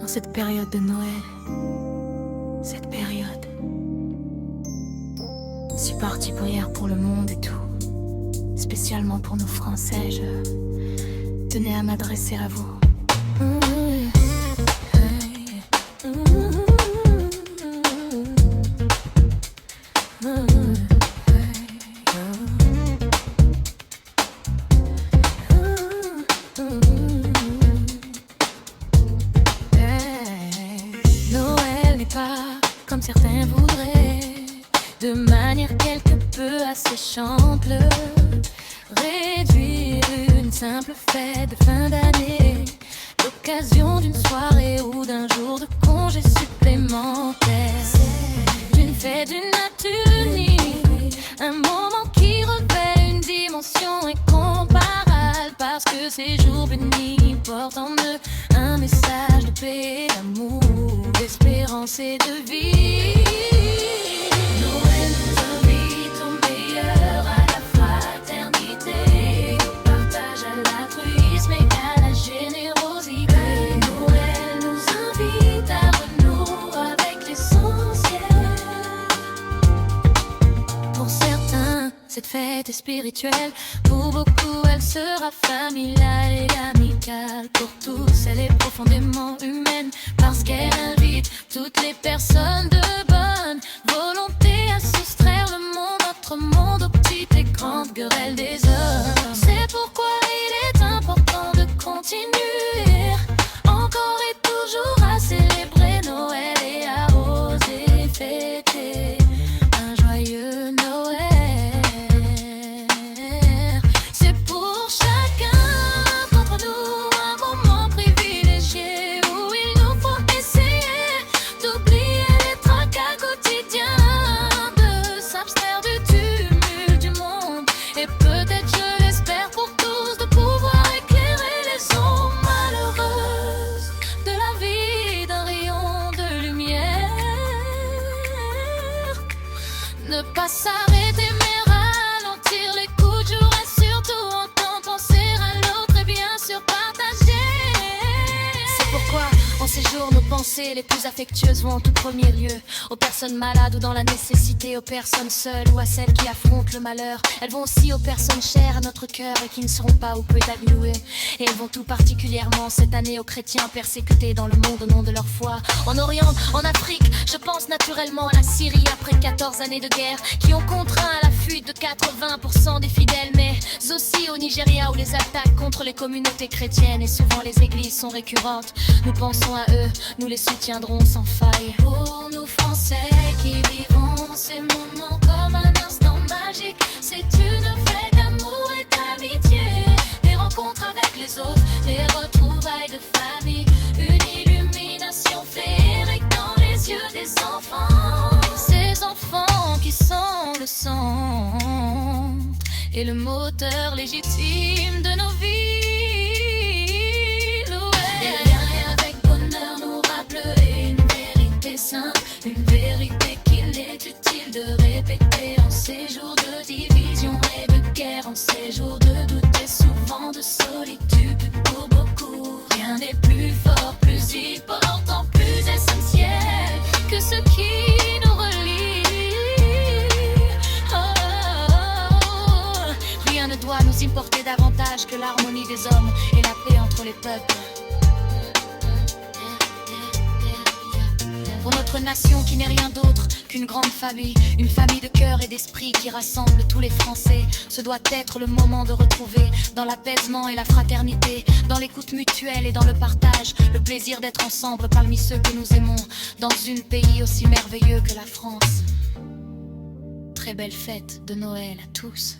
En cette période de Noël, cette période, je suis partie pour hier pour le monde et tout. Spécialement pour nos Français, je tenais à m'adresser à vous. Noël n'est pas comme certains voudraient, de manière quelque peu asséchante, réduire une simple fête de fin d'année, l'occasion d'une soirée ou d'un jour de congé supplémentaire. D'une fête d'une nature unie, un moment qui revêt une dimension incomparable, parce que ces jours bénis portent en eux un message de paix, d'amour, d'espérance et de vie. Noël nous invite au meilleur, à la fraternité, au partage, à l'altruisme et à la générosité. Noël nous invite à renouer avec l'essentiel. Pour certains, cette fête est spirituelle, pour beaucoup elle sera familiale et amicale. Pour tous elle est profondément humaine, parce qu'elle invite toutes les personnes de bonne volonté à soustraire le monde, notre monde, aux petites et grandes querelles des hommes. C'est pourquoi il est important de continuer encore et toujours à célébrer Noël et à oser fêter un joyeux Noël. C'est pour chacun d'entre nous un moment privilégié où il nous faut essayer d'oublier les tracas quotidiens, de s'abstraire du tumulte du monde, et peut-être, je l'espère pour tous, de pouvoir éclairer les ombres malheureuses de la vie d'un rayon de lumière. Ne pas s'arrêter mais ralentir les coups de jour, et surtout entendre penser à l'autre et bien sûr partager. C'est pourquoi en ces jours nos pensées les plus affectueuses vont en tout premier lieu aux personnes malades ou dans la nécessité, aux personnes seules ou à celles qui affrontent le malheur. Elles vont aussi aux personnes chères à notre cœur et qui ne seront pas ou peu allouées. Et elles vont tout particulièrement cette année aux chrétiens persécutés dans le monde au nom de leur foi. En Orient, en Afrique, je pense naturellement à la Syrie après 14 années de guerre qui ont contraint à la fuite de 80% des fidèles, mais aussi au Nigeria où les attaques contre les communautés chrétiennes et souvent les églises sont récurrentes. Nous pensons à eux, nous les soutiendrons sans faille. Pour nous Français qui vivons ces moments comme un instant magique, c'est une fête d'amour et d'amitié, des rencontres avec les autres, des retrouvailles de famille, une illumination féerique dans les yeux des enfants. Ces enfants qui sont le centre et le moteur légitime de nos vies. Et rien avec bonheur nous rappeler une vérité simple, une vérité qu'il est utile de répéter en ces jours de division et de guerre, en ces jours de doute et souvent de solitude. Pour beaucoup, rien n'est plus fort, plus important, plus essentiel que ce qui nous relie. Rien ne doit nous importer davantage que l'harmonie des hommes et la paix entre les peuples. Pour notre nation qui n'est rien d'autre qu'une grande famille, une famille de cœur et d'esprit qui rassemble tous les Français, ce doit être le moment de retrouver dans l'apaisement et la fraternité, dans l'écoute mutuelle et dans le partage, le plaisir d'être ensemble parmi ceux que nous aimons, dans un pays aussi merveilleux que la France. Très belle fête de Noël à tous.